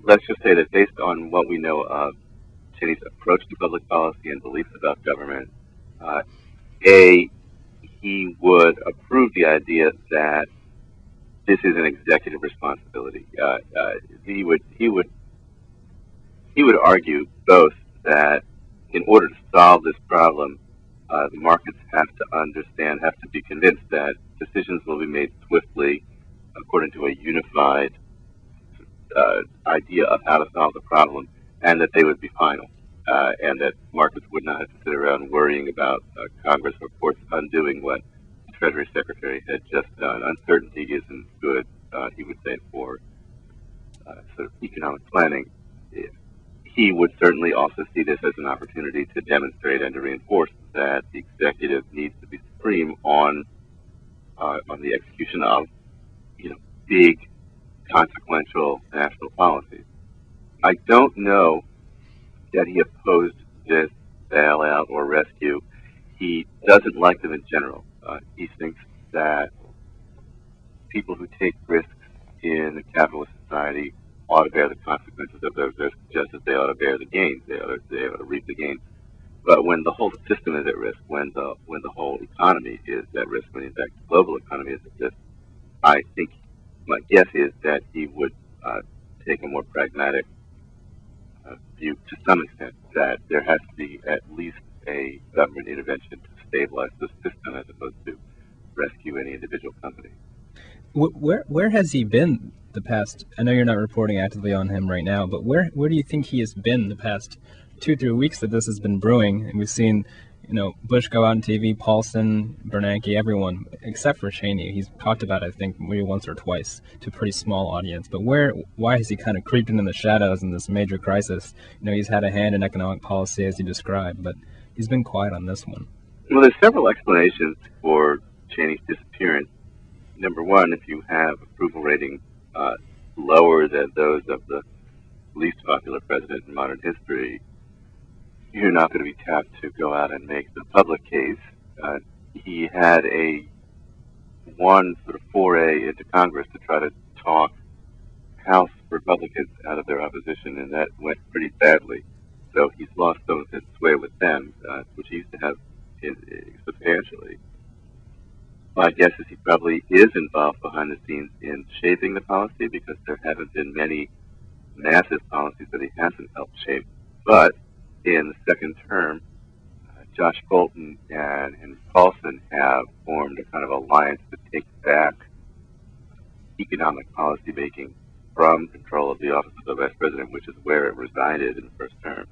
let's just say that based on what we know of Cheney's approach to public policy and beliefs about government, uh, A, he would approve the idea that this is an executive responsibility. He would argue both that in order to solve this problem, the markets have to understand, have to be convinced that decisions will be made swiftly according to a unified idea of how to solve the problem, and that they would be final, and that markets would not have to sit around worrying about Congress or courts undoing what the Treasury Secretary had just done. Uncertainty isn't good, he would say, for sort of economic planning. He would certainly also see this as an opportunity to demonstrate and to reinforce that the executive needs to be supreme on the execution of big consequential national policies. I don't know that he opposed this bailout or rescue. He doesn't like them in general. He thinks that people who take risks in a capitalist society ought to bear the consequences of those risks just as they ought to bear the gains. They ought to reap the gains. But when the whole system is at risk, when the whole economy is at risk, when in fact the global economy is at risk, I think my guess is that he would take a more pragmatic view to some extent, that there has to be at least a government intervention to stabilize the system as opposed to rescue any individual company. Where has he been the past? I know you're not reporting actively on him right now, but where do you think he has been the past 2-3 weeks that this has been brewing? And we've seen, Bush go out on TV, Paulson, Bernanke, everyone except for Cheney. He's talked about it, I think, maybe once or twice to a pretty small audience. But why has he kind of creeped into the shadows in this major crisis? He's had a hand in economic policy as you described, but he's been quiet on this one. Well, there's several explanations for Cheney's disappearance. Number one, if you have approval ratings lower than those of the least popular president in modern history, you're not going to be tapped to go out and make the public case. He had one sort of foray into Congress to try to talk House Republicans out of their opposition, and that went pretty badly. So he's lost some of his sway with them, which he used to have substantially. My guess is he probably is involved behind the scenes in shaping the policy, because there haven't been many massive policies that he hasn't helped shape. But in the second term, Josh Bolton and Henry Paulson have formed a kind of alliance to take back economic policy making from control of the office of the vice president, which is where it resided in the first term.